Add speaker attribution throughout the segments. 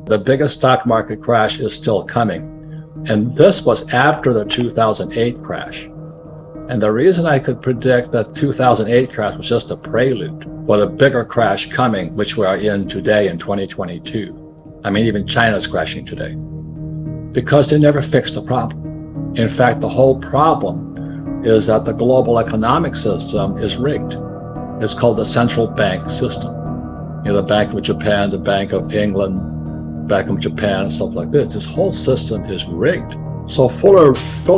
Speaker 1: The biggest stock market crash is still coming. And this was after the 2008 crash. And the reason I could predict that 2008 crash was just a prelude for the bigger crash coming, which we are in today in 2022. I mean, even China's crashing today. Because they never fixed the problem. In fact, the whole problem is that the global economic system is rigged. It's called the central bank system. You know, the Bank of Japan, the Bank of England, Bank of Japan, stuff like this. This whole system is rigged. So Fuller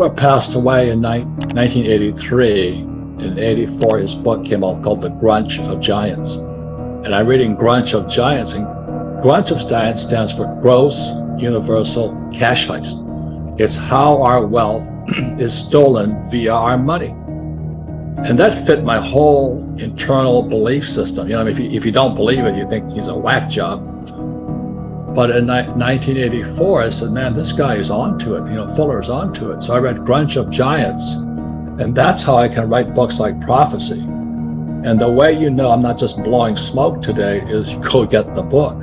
Speaker 1: passed away in 1983. In 84, his book came out called The Grunch of Giants. And I'm reading Grunch of Giants, and Grunch of Giants stands for Gross Universal Cash Heist. It's how our wealth is stolen via our money. And that fit my whole internal belief system. You know, if you don't believe it, you think he's a whack job. But in 1984, I said, man, this guy is onto it. You know, Fuller's onto it. So I read Grunch of Giants, and that's how I can write books like Prophecy. And the way you know I'm not just blowing smoke today is you go get the book.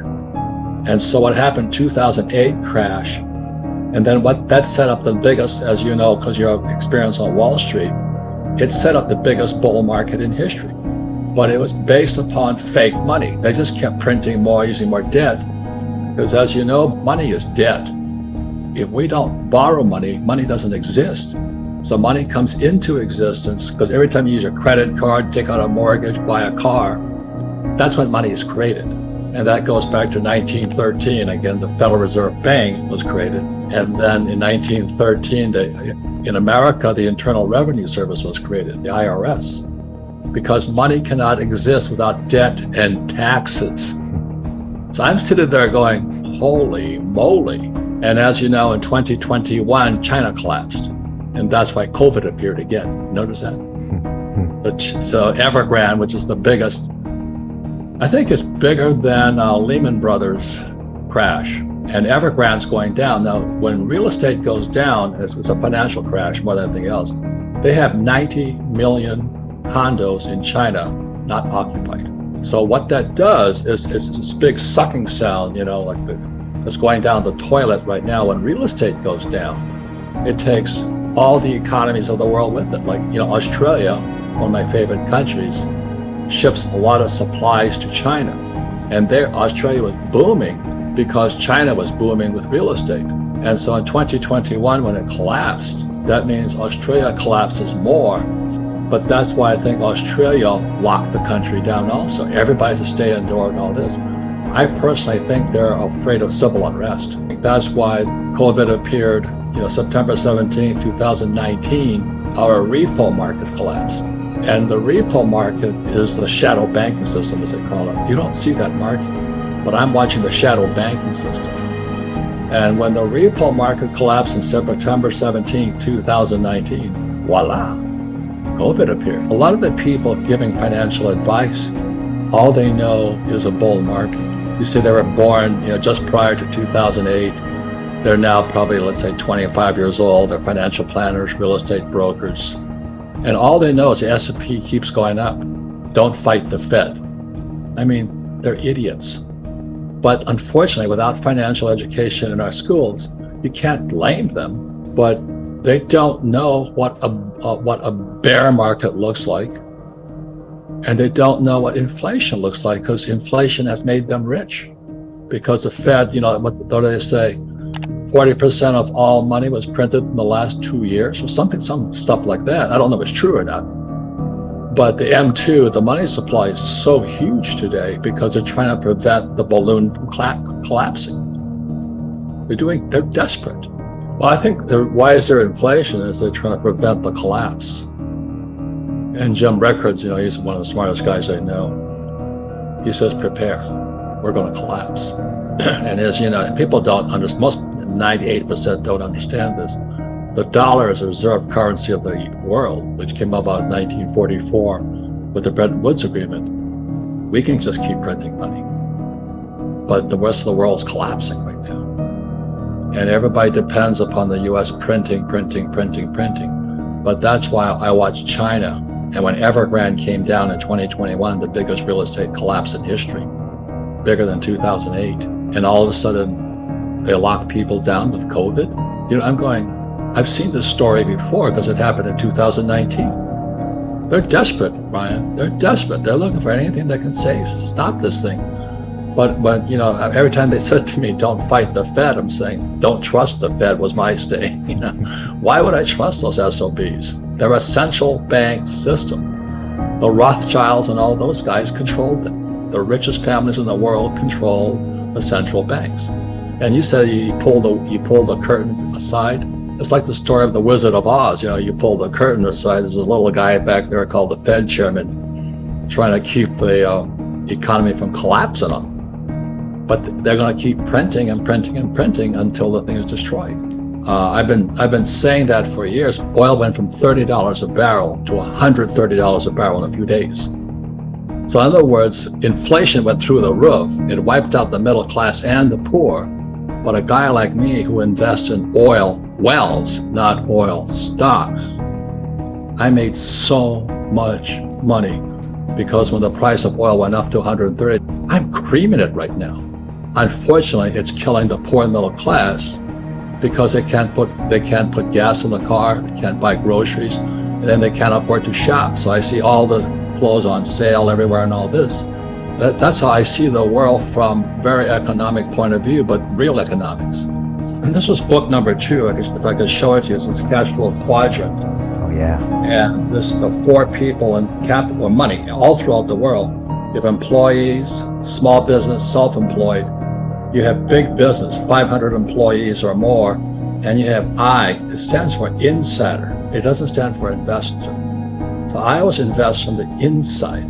Speaker 1: And so what happened, 2008 crash, and then what that set up the biggest, as you know, because your experience on Wall Street, it set up the biggest bull market in history. But it was based upon fake money. They just kept printing more, using more debt. Because as you know, money is debt. If we don't borrow money, money doesn't exist. So money comes into existence because every time you use your credit card, take out a mortgage, buy a car, that's when money is created. And that goes back to 1913. Again, the Federal Reserve Bank was created. And then in 1913, in America, the Internal Revenue Service was created, the IRS, because money cannot exist without debt and taxes. So I'm sitting there going, holy moly. And as you know, in 2021, China collapsed. And that's why COVID appeared again. Notice that? So Evergrande, which is the biggest, I think it's bigger than Lehman Brothers crash. And Evergrande's going down. Now, when real estate goes down, it's a financial crash more than anything else. They have 90 million condos in China not occupied. So what that does is it's this big sucking sound, you know, like it's going down the toilet right now. When real estate goes down, it takes all the economies of the world with it. Like, you know, Australia, one of my favorite countries, ships a lot of supplies to China. And there, Australia was booming because China was booming with real estate. And so in 2021, when it collapsed, that means Australia collapses more. But that's why I think Australia locked the country down also. Everybody to stay indoors and all this. I personally think they're afraid of civil unrest. That's why COVID appeared, you know, September 17, 2019, our repo market collapsed. And the repo market is the shadow banking system, as they call it. You don't see that market, but I'm watching the shadow banking system. And when the repo market collapsed in September 17, 2019, voila, COVID appeared. A lot of the people giving financial advice, all they know is a bull market. You see, they were born, you know, just prior to 2008. They're now probably, let's say, 25 years old. They're financial planners, real estate brokers. And all they know is the S&P keeps going up. Don't fight the Fed. I mean, they're idiots. But unfortunately, without financial education in our schools, you can't blame them. But they don't know what a bear market looks like. And they don't know what inflation looks like, because inflation has made them rich. Because the Fed, you know, what do they say? 40% of all money was printed in the last 2 years, or some stuff like that. I don't know if it's true or not. But the M2, the money supply, is so huge today because they're trying to prevent the balloon from collapsing. They're desperate. Well, I think why is there inflation is they're trying to prevent the collapse. And Jim Rickards, you know, he's one of the smartest guys I know. He says, prepare, we're going to collapse. And as you know, people don't understand, most 98% don't understand this. The dollar is a reserve currency of the world, which came about in 1944 with the Bretton Woods Agreement. We can just keep printing money. But the rest of the world is collapsing right now. And everybody depends upon the US printing. But that's why I watch China. And when Evergrande came down in 2021, the biggest real estate collapse in history, bigger than 2008. And all of a sudden, They lock people down with COVID. I'm going, I've seen this story before because it happened in 2019. They're desperate, Brian. They're desperate. They're looking for anything that can stop this thing. But every time they said to me, don't fight the Fed, I'm saying, don't trust the Fed was my stay. Why would I trust those SOBs? They're a central bank system. The Rothschilds and all those guys controlled them. The richest families in the world control the central banks. And you said you pull the curtain aside. It's like the story of the Wizard of Oz. You pull the curtain aside. There's a little guy back there called the Fed chairman trying to keep the economy from collapsing on. But they're going to keep printing and printing and printing until the thing is destroyed. I've been saying that for years. Oil went from $30 a barrel to $130 a barrel in a few days. So in other words, inflation went through the roof. It wiped out the middle class and the poor. But a guy like me who invests in oil wells, not oil stocks, I made so much money because when the price of oil went up to 130, I'm creaming it right now. Unfortunately, it's killing the poor and middle class because they can't put gas in the car, they can't buy groceries, and then they can't afford to shop. So I see all the clothes on sale everywhere and all this. That's how I see the world from very economic point of view, but real economics. And this was book number 2. If I could show it to you, it's cash flow quadrant.
Speaker 2: Oh yeah.
Speaker 1: And this is the 4 people in capital or money all throughout the world. You have employees, small business, self-employed. You have big business, 500 employees or more, and you have I. It stands for insider. It doesn't stand for investor. So I always invest from the inside.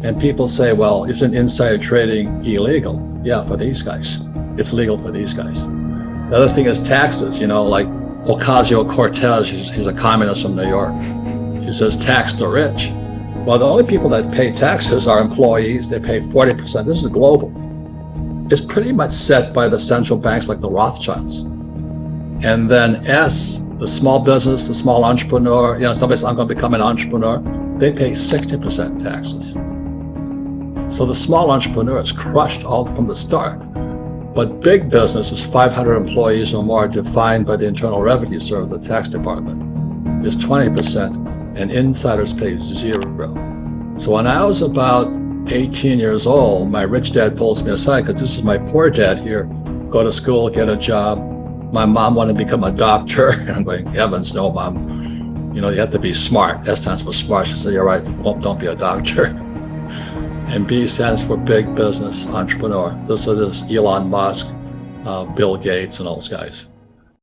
Speaker 1: And people say, well, isn't insider trading illegal? Yeah, for these guys. It's legal for these guys. The other thing is taxes, like Ocasio-Cortez, she's a communist from New York. She says tax the rich. Well, the only people that pay taxes are employees. They pay 40%. This is global. It's pretty much set by the central banks like the Rothschilds. And then S, the small business, the small entrepreneur, somebody says, I'm going to become an entrepreneur. They pay 60% taxes. So the small entrepreneur is crushed all from the start. But big business is 500 employees or more, defined by the Internal Revenue Service, the tax department, is 20%, and insiders pay 0. So when I was about 18 years old, my rich dad pulls me aside because this is my poor dad here. Go to school, get a job. My mom wanted to become a doctor. I'm going, heavens no, Mom. You have to be smart. S stands for smart. She said, you're right, don't be a doctor. And B stands for big business entrepreneur. This is Elon Musk, Bill Gates, and all those guys.